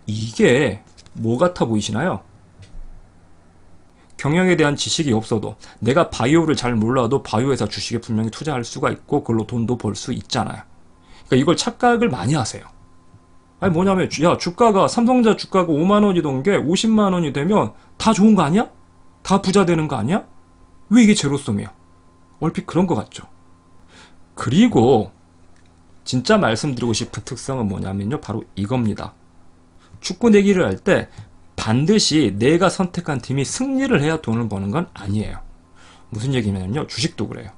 이게 뭐 같아 보이시나요? 경영에 대한 지식이 없어도 내가 바이오를 잘 몰라도 바이오 회사 주식에 분명히 투자할 수가 있고 그걸로 돈도 벌 수 있잖아요. 그러니까 이걸 착각을 많이 하세요. 아니 뭐냐면 야 주가가 삼성전자 주가가 5만 원이던 게 50만 원이 되면 다 좋은 거 아니야? 다 부자 되는 거 아니야? 왜 이게 제로섬이야? 얼핏 그런 거 같죠. 그리고 진짜 말씀드리고 싶은 특성은 뭐냐면요, 바로 이겁니다. 축구 내기를 할 때 반드시 내가 선택한 팀이 승리를 해야 돈을 버는 건 아니에요. 무슨 얘기냐면요, 주식도 그래요.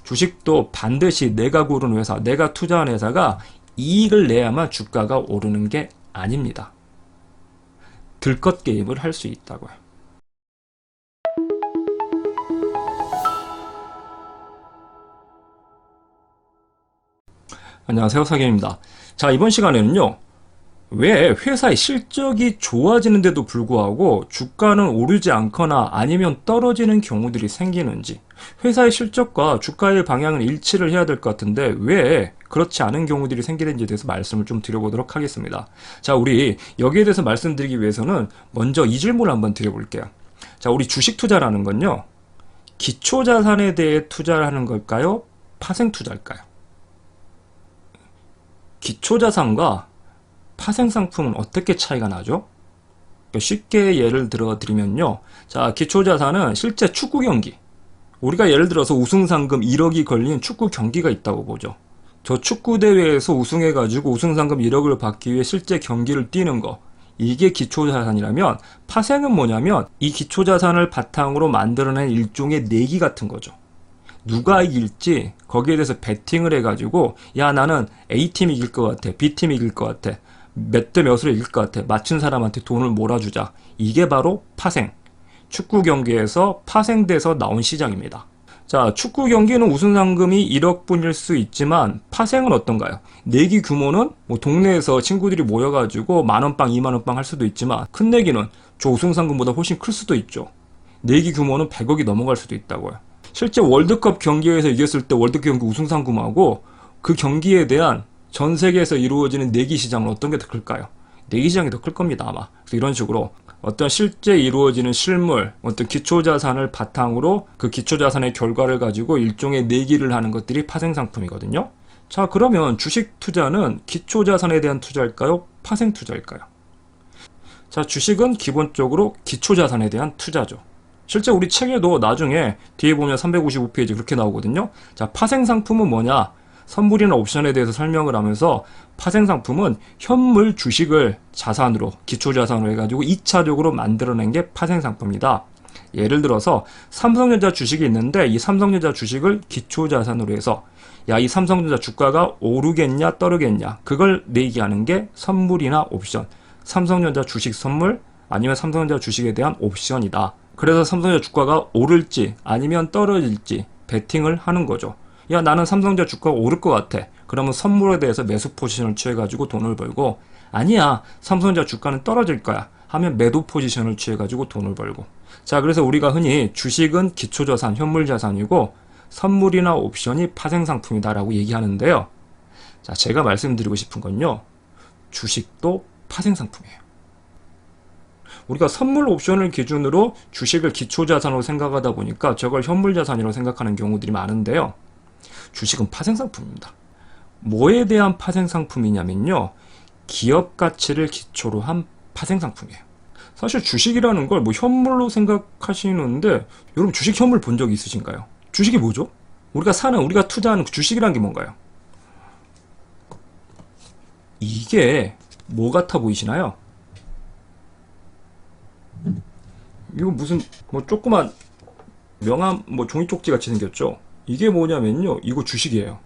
주식도 반드시 내가 고른 회사, 내가 투자한 회사가 이익을 내야만 주가가 오르는 게 아닙니다. 들것 게임을 할 수 있다고요. 안녕하세요, 사기입니다. 자, 이번 시간에는요, 왜 회사의 실적이 좋아지는데도 불구하고 주가는 오르지 않거나 아니면 떨어지는 경우들이 생기는지, 회사의 실적과 주가의 방향은 일치를 해야 될 것 같은데 왜 그렇지 않은 경우들이 생기는지에 대해서 말씀을 좀 드려보도록 하겠습니다. 자, 우리 여기에 대해서 말씀드리기 위해서는 먼저 이 질문을 한번 드려볼게요. 자, 우리 주식 투자라는 건요, 기초자산에 대해 투자를 하는 걸까요? 파생 투자일까요? 기초자산과 파생상품은 어떻게 차이가 나죠? 쉽게 예를 들어 드리면요. 자, 기초자산은 실제 축구 경기. 우리가 예를 들어서 우승상금 1억이 걸린 축구 경기가 있다고 보죠. 저 축구 대회에서 우승해가지고 우승상금 1억을 받기 위해 실제 경기를 뛰는 거. 이게 기초자산이라면 파생은 뭐냐면 이 기초자산을 바탕으로 만들어낸 일종의 내기 같은 거죠. 누가 이길지 거기에 대해서 베팅을 해가지고 야 나는 A팀이 이길 것 같아, B팀이 이길 것 같아, 몇 대 몇으로 이길 것 같아, 맞춘 사람한테 돈을 몰아주자. 이게 바로 파생. 축구 경기에서 파생돼서 나온 시장입니다. 자, 축구 경기는 우승 상금이 1억뿐일 수 있지만 파생은 어떤가요? 내기 규모는 뭐 동네에서 친구들이 모여가지고 만원빵, 2만원빵 할 수도 있지만 큰 내기는 저 우승 상금보다 훨씬 클 수도 있죠. 내기 규모는 100억이 넘어갈 수도 있다고요. 실제 월드컵 경기에서 이겼을 때 월드컵 경기 우승 상금하고 그 경기에 대한 전 세계에서 이루어지는 내기 시장은 어떤 게 더 클까요? 내기 시장이 더 클 겁니다, 아마. 그래서 이런 식으로 어떤 실제 이루어지는 실물, 어떤 기초자산을 바탕으로 그 기초자산의 결과를 가지고 일종의 내기를 하는 것들이 파생상품이거든요. 자, 그러면 주식 투자는 기초자산에 대한 투자일까요? 파생 투자일까요? 자, 주식은 기본적으로 기초자산에 대한 투자죠. 실제 우리 책에도 나중에 뒤에 보면 355페이지 그렇게 나오거든요. 자, 파생상품은 뭐냐? 선물이나 옵션에 대해서 설명을 하면서 파생상품은 현물 주식을 자산으로, 기초자산으로 해가지고 2차적으로 만들어낸 게 파생상품이다. 예를 들어서 삼성전자 주식이 있는데 이 삼성전자 주식을 기초자산으로 해서 야, 이 삼성전자 주가가 오르겠냐 떨어겠냐 그걸 내기하는 게 선물이나 옵션. 삼성전자 주식 선물 아니면 삼성전자 주식에 대한 옵션이다. 그래서 삼성전자 주가가 오를지 아니면 떨어질지 베팅을 하는 거죠. 야, 나는 삼성전자 주가가 오를 것 같아. 그러면 선물에 대해서 매수 포지션을 취해가지고 돈을 벌고, 아니야, 삼성전자 주가는 떨어질 거야 하면 매도 포지션을 취해가지고 돈을 벌고. 자, 그래서 우리가 흔히 주식은 기초자산, 현물자산이고 선물이나 옵션이 파생상품이다라고 얘기하는데요. 자, 제가 말씀드리고 싶은 건요, 주식도 파생상품이에요. 우리가 선물 옵션을 기준으로 주식을 기초자산으로 생각하다 보니까 저걸 현물자산이라고 생각하는 경우들이 많은데요. 주식은 파생상품입니다. 뭐에 대한 파생상품이냐면요, 기업 가치를 기초로 한 파생상품이에요. 사실 주식이라는 걸 뭐 현물로 생각하시는데 여러분 주식 현물 본 적 있으신가요? 주식이 뭐죠? 우리가 투자하는 주식이라는 게 뭔가요? 이게 뭐 같아 보이시나요? 이거 무슨 뭐 조그만 명함 뭐 종이 쪽지 같이 생겼죠? 이게 뭐냐면요, 이거 주식이에요.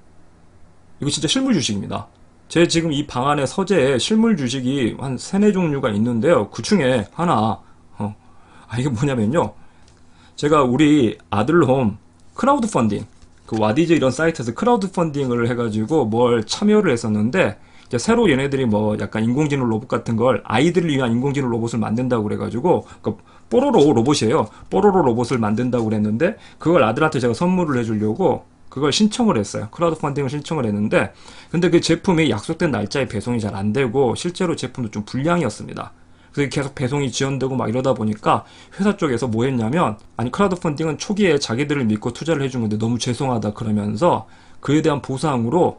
이거 진짜 실물 주식입니다. 제 지금 이 방 안에 서재에 실물 주식이 한 3-4종류가 있는데요. 그 중에 하나, 이게 뭐냐면요, 제가 우리 아들놈 크라우드 펀딩, 그 와디즈 이런 사이트에서 크라우드 펀딩을 해가지고 뭘 참여를 했었는데, 이제 새로 얘네들이 뭐 약간 인공지능 로봇 같은 걸 아이들을 위한 인공지능 로봇을 만든다고 그래가지고, 그 뽀로로 로봇이에요. 뽀로로 로봇을 만든다고 그랬는데 그걸 아들한테 제가 선물을 해주려고 그걸 신청을 했어요. 크라우드 펀딩을 신청을 했는데, 근데 그 제품이 약속된 날짜에 배송이 잘 안 되고 실제로 제품도 좀 불량이었습니다. 그래서 계속 배송이 지연되고 막 이러다 보니까 회사 쪽에서 뭐 했냐면, 아니 크라우드 펀딩은 초기에 자기들을 믿고 투자를 해준 건데 너무 죄송하다 그러면서 그에 대한 보상으로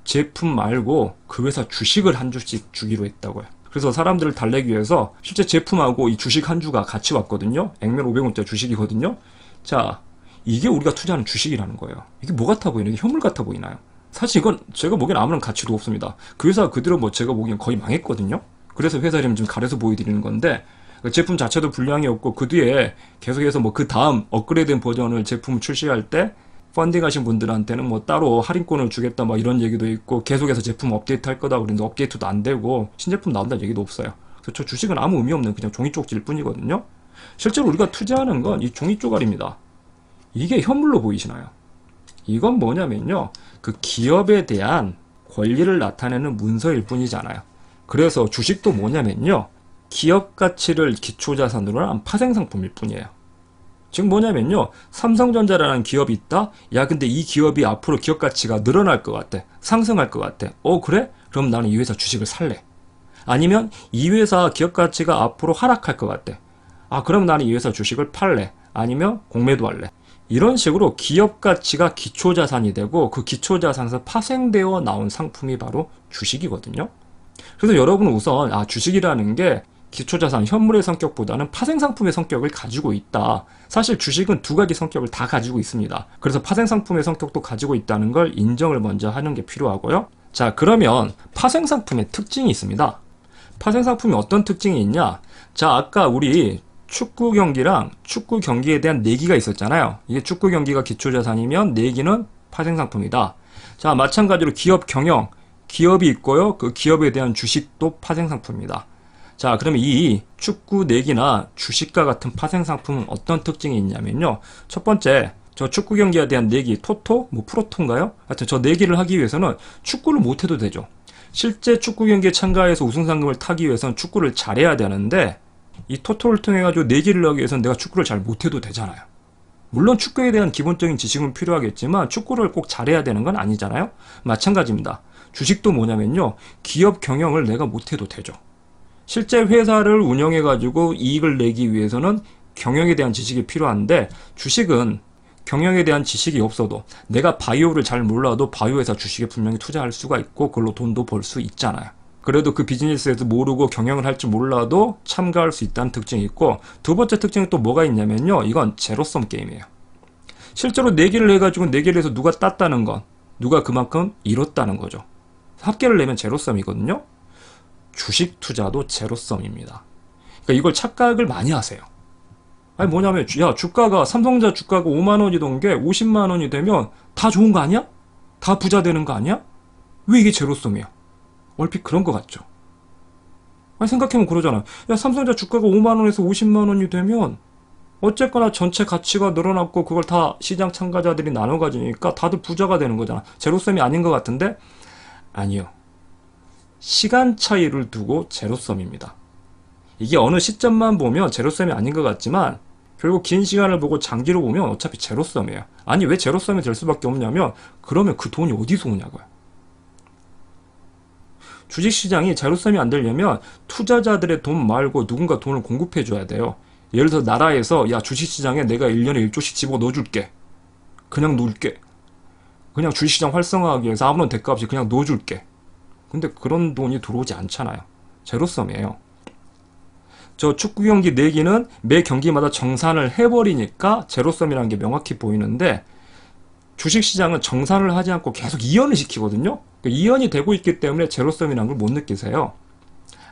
제품 말고 그 회사 주식을 한 주씩 주기로 했다고요. 그래서 사람들을 달래기 위해서 실제 제품하고 이 주식 한 주가 같이 왔거든요. 액면 500원짜리 주식이거든요. 자, 이게 우리가 투자하는 주식이라는 거예요. 이게 뭐 같아 보이나요? 이게 현물 같아 보이나요? 사실 이건 제가 보기엔 아무런 가치도 없습니다. 그 회사 그대로 뭐 제가 보기엔 거의 망했거든요. 그래서 회사 이름 좀 가려서 보여드리는 건데, 그 제품 자체도 불량이었고 그 뒤에 계속해서 뭐 그 다음 업그레이드된 버전을 제품을 출시할 때 펀딩하신 분들한테는 뭐 따로 할인권을 주겠다 뭐 이런 얘기도 있고, 계속해서 제품 업데이트 할 거다 그랬는데 업데이트도 안 되고 신제품 나온다는 얘기도 없어요. 그래서 저 주식은 아무 의미 없는 그냥 종이 쪽지일 뿐이거든요. 실제로 우리가 투자하는 건 이 종이 쪼가리입니다. 이게 현물로 보이시나요? 이건 뭐냐면요, 그 기업에 대한 권리를 나타내는 문서일 뿐이잖아요. 그래서 주식도 뭐냐면요, 기업 가치를 기초자산으로 한 파생상품일 뿐이에요. 즉 뭐냐면요, 삼성전자라는 기업이 있다? 야, 근데 이 기업이 앞으로 기업 가치가 늘어날 것 같아. 상승할 것 같아. 그래? 그럼 나는 이 회사 주식을 살래. 아니면 이 회사 기업 가치가 앞으로 하락할 것 같아. 그럼 나는 이 회사 주식을 팔래. 아니면 공매도 할래. 이런 식으로 기업 가치가 기초자산이 되고 그 기초자산에서 파생되어 나온 상품이 바로 주식이거든요. 그래서 여러분은 우선 주식이라는 게 기초자산, 현물의 성격보다는 파생상품의 성격을 가지고 있다. 사실 주식은 두 가지 성격을 다 가지고 있습니다. 그래서 파생상품의 성격도 가지고 있다는 걸 인정을 먼저 하는 게 필요하고요. 자, 그러면 파생상품의 특징이 있습니다. 파생상품이 어떤 특징이 있냐? 자, 아까 우리 축구 경기랑 축구 경기에 대한 내기가 있었잖아요. 이게 축구 경기가 기초자산이면 내기는 파생상품이다. 자, 마찬가지로 기업 경영, 기업이 있고요. 그 기업에 대한 주식도 파생상품입니다. 자, 그러면 이 축구 내기나 주식과 같은 파생상품은 어떤 특징이 있냐면요. 첫 번째, 저 축구 경기에 대한 내기, 토토? 뭐 프로토인가요? 하여튼 저 내기를 하기 위해서는 축구를 못해도 되죠. 실제 축구 경기에 참가해서 우승상금을 타기 위해서는 축구를 잘해야 되는데, 이 토토를 통해 가지고 내기를 하기 위해서는 내가 축구를 잘 못해도 되잖아요. 물론 축구에 대한 기본적인 지식은 필요하겠지만 축구를 꼭 잘해야 되는 건 아니잖아요. 마찬가지입니다. 주식도 뭐냐면요, 기업 경영을 내가 못해도 되죠. 실제 회사를 운영해 가지고 이익을 내기 위해서는 경영에 대한 지식이 필요한데, 주식은 경영에 대한 지식이 없어도 내가 바이오를 잘 몰라도 바이오 회사 주식에 분명히 투자할 수가 있고 그걸로 돈도 벌 수 있잖아요. 그래도 그 비즈니스에서 모르고 경영을 할 줄 몰라도 참가할 수 있다는 특징이 있고, 두 번째 특징이 또 뭐가 있냐면요, 이건 제로섬 게임이에요. 실제로 내기를 해가지고 내기를 해서 누가 땄다는 건 누가 그만큼 잃었다는 거죠. 합계를 내면 제로섬이거든요. 주식 투자도 제로섬입니다. 그러니까 이걸 착각을 많이 하세요. 아니 뭐냐면, 야, 주가가 삼성전자 주가가 5만 원이던 게 50만 원이 되면 다 좋은 거 아니야? 다 부자 되는 거 아니야? 왜 이게 제로섬이야? 얼핏 그런 거 같죠? 아니 생각해보면 그러잖아. 야, 삼성전자 주가가 5만 원에서 50만 원이 되면 어쨌거나 전체 가치가 늘어났고 그걸 다 시장 참가자들이 나눠 가지니까 다들 부자가 되는 거잖아. 제로섬이 아닌 것 같은데? 아니요. 시간 차이를 두고 제로섬입니다. 이게 어느 시점만 보면 제로섬이 아닌 것 같지만 결국 긴 시간을 보고 장기로 보면 어차피 제로섬이에요. 아니 왜 제로섬이 될 수밖에 없냐면, 그러면 그 돈이 어디서 오냐고요. 주식시장이 제로섬이 안 되려면 투자자들의 돈 말고 누군가 돈을 공급해 줘야 돼요. 예를 들어 나라에서, 야, 주식시장에 내가 1년에 1조씩 집어 넣어줄게. 그냥 놓을게. 그냥 주식시장 활성화하기 위해서 아무런 대가 없이 그냥 넣어줄게. 근데 그런 돈이 들어오지 않잖아요. 제로섬이에요. 저 축구 경기 내기는 매 경기마다 정산을 해버리니까 제로섬이라는 게 명확히 보이는데, 주식시장은 정산을 하지 않고 계속 이연을 시키거든요. 이연이 되고 있기 때문에 제로섬이라는 걸 못 느끼세요.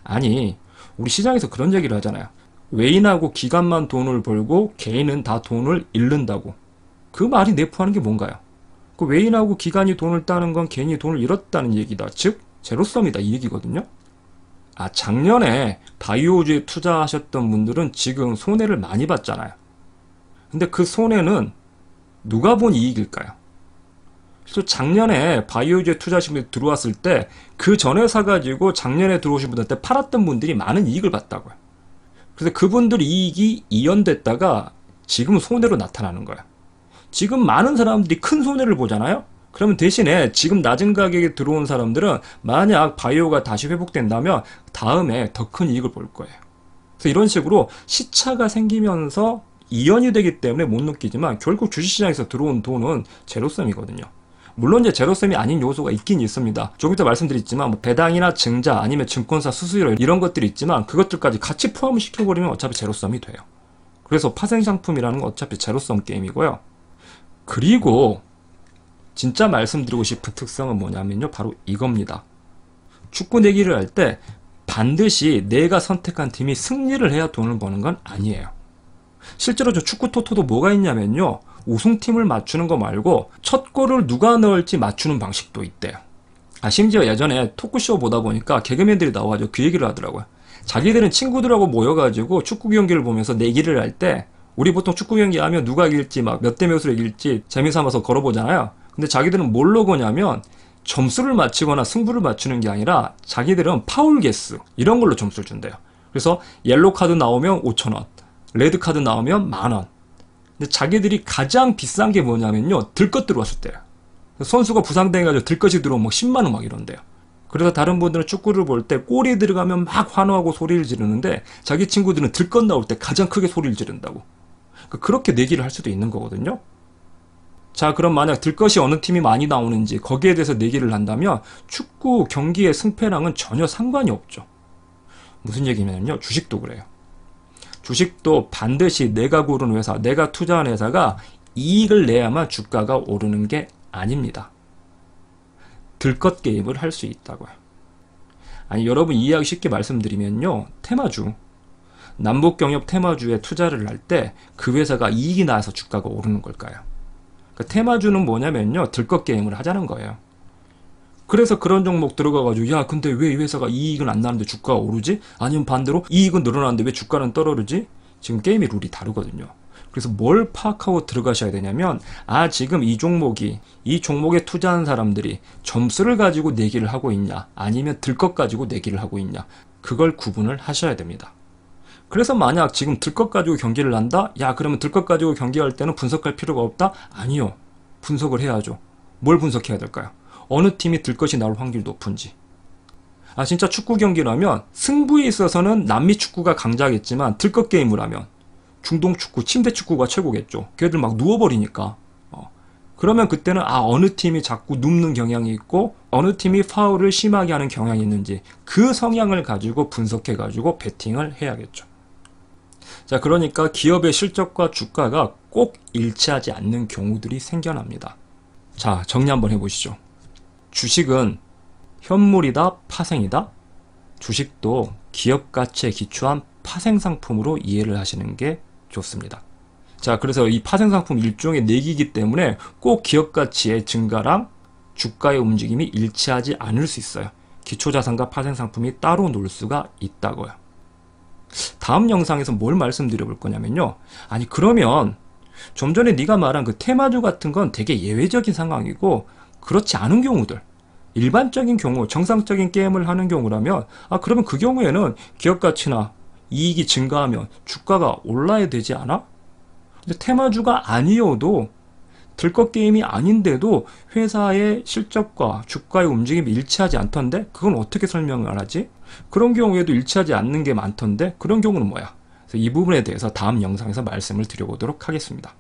아니, 우리 시장에서 그런 얘기를 하잖아요. 외인하고 기관만 돈을 벌고 개인은 다 돈을 잃는다고. 그 말이 내포하는 게 뭔가요? 그 외인하고 기관이 돈을 따는 건 개인이 돈을 잃었다는 얘기다. 즉 제로섬이다, 이 얘기거든요. 작년에 바이오주에 투자하셨던 분들은 지금 손해를 많이 봤잖아요. 근데 그 손해는 누가 본 이익일까요? 그래서 작년에 바이오주에 투자하신 분들이 들어왔을 때 그 전에 사가지고 작년에 들어오신 분들한테 팔았던 분들이 많은 이익을 봤다고요. 그래서 그분들 이익이 이연됐다가 지금 손해로 나타나는 거예요. 지금 많은 사람들이 큰 손해를 보잖아요. 그러면 대신에 지금 낮은 가격에 들어온 사람들은 만약 바이오가 다시 회복된다면 다음에 더 큰 이익을 볼 거예요. 그래서 이런 식으로 시차가 생기면서 이연이 되기 때문에 못 느끼지만 결국 주식시장에서 들어온 돈은 제로섬이거든요. 물론 이제 제로섬이 아닌 요소가 있긴 있습니다. 조금 이따 말씀드렸지만 뭐 배당이나 증자 아니면 증권사 수수료 이런 것들이 있지만 그것들까지 같이 포함을 시켜버리면 어차피 제로섬이 돼요. 그래서 파생상품이라는 건 어차피 제로섬 게임이고요. 그리고 진짜 말씀드리고 싶은 특성은 뭐냐면요, 바로 이겁니다. 축구 내기를 할 때 반드시 내가 선택한 팀이 승리를 해야 돈을 버는 건 아니에요. 실제로 저 축구 토토도 뭐가 있냐면요, 우승팀을 맞추는 거 말고 첫 골을 누가 넣을지 맞추는 방식도 있대요. 심지어 예전에 토크쇼 보다 보니까 개그맨들이 나와가지고 그 얘기를 하더라고요. 자기들은 친구들하고 모여가지고 축구 경기를 보면서 내기를 할 때, 우리 보통 축구 경기 하면 누가 이길지 막 몇 대 몇으로 이길지 재미삼아서 걸어보잖아요. 근데 자기들은 뭘로 거냐면 점수를 맞추거나 승부를 맞추는 게 아니라 자기들은 파울 개수 이런 걸로 점수를 준대요. 그래서 옐로 카드 나오면 5,000원, 레드 카드 나오면 10,000원. 근데 자기들이 가장 비싼 게 뭐냐면요, 들것 들어왔을 때요. 선수가 부상돼가지고 들것이 들어오면 뭐 10만원 막 이런대요. 그래서 다른 분들은 축구를 볼 때 골이 들어가면 막 환호하고 소리를 지르는데 자기 친구들은 들것 나올 때 가장 크게 소리를 지른다고. 그렇게 내기를 할 수도 있는 거거든요. 자, 그럼 만약 들것이 어느 팀이 많이 나오는지 거기에 대해서 내기를 한다면 축구 경기의 승패랑은 전혀 상관이 없죠. 무슨 얘기냐면요, 주식도 그래요. 주식도 반드시 내가 고른 회사, 내가 투자한 회사가 이익을 내야만 주가가 오르는 게 아닙니다. 들것 게임을 할 수 있다고요. 여러분 이해하기 쉽게 말씀드리면요, 테마주, 남북경협 테마주에 투자를 할 때 그 회사가 이익이 나서 주가가 오르는 걸까요? 테마주는 뭐냐면요, 들것 게임을 하자는 거예요. 그래서 그런 종목 들어가가지고, 야, 근데 왜 이 회사가 이익은 안 나는데 주가가 오르지? 아니면 반대로 이익은 늘어나는데 왜 주가는 떨어지지? 지금 게임의 룰이 다르거든요. 그래서 뭘 파악하고 들어가셔야 되냐면, 지금 이 종목에 투자한 사람들이 점수를 가지고 내기를 하고 있냐, 아니면 들것 가지고 내기를 하고 있냐, 그걸 구분을 하셔야 됩니다. 그래서 만약 지금 들것 가지고 경기를 한다? 야, 그러면 들것 가지고 경기할 때는 분석할 필요가 없다? 아니요. 분석을 해야죠. 뭘 분석해야 될까요? 어느 팀이 들것이 나올 확률이 높은지. 진짜 축구 경기라면 승부에 있어서는 남미 축구가 강자겠지만 들것 게임을 하면 중동 축구, 침대 축구가 최고겠죠. 걔들 막 누워버리니까. 그러면 그때는 어느 팀이 자꾸 눕는 경향이 있고 어느 팀이 파울을 심하게 하는 경향이 있는지 그 성향을 가지고 분석해가지고 베팅을 해야겠죠. 자, 그러니까 기업의 실적과 주가가 꼭 일치하지 않는 경우들이 생겨납니다. 자, 정리 한번 해보시죠. 주식은 현물이다, 파생이다? 주식도 기업 가치에 기초한 파생 상품으로 이해를 하시는 게 좋습니다. 자, 그래서 이 파생 상품 일종의 내기이기 때문에 꼭 기업 가치의 증가랑 주가의 움직임이 일치하지 않을 수 있어요. 기초자산과 파생 상품이 따로 놀 수가 있다고요. 다음 영상에서 뭘 말씀드려 볼 거냐면요, 그러면 좀 전에 네가 말한 그 테마주 같은 건 되게 예외적인 상황이고 그렇지 않은 경우들, 일반적인 경우, 정상적인 게임을 하는 경우라면 그러면 그 경우에는 기업 가치나 이익이 증가하면 주가가 올라야 되지 않아? 근데 테마주가 아니어도 들것 게임이 아닌데도 회사의 실적과 주가의 움직임이 일치하지 않던데 그건 어떻게 설명을 하지? 그런 경우에도 일치하지 않는 게 많던데 그런 경우는 뭐야? 그래서 이 부분에 대해서 다음 영상에서 말씀을 드려보도록 하겠습니다.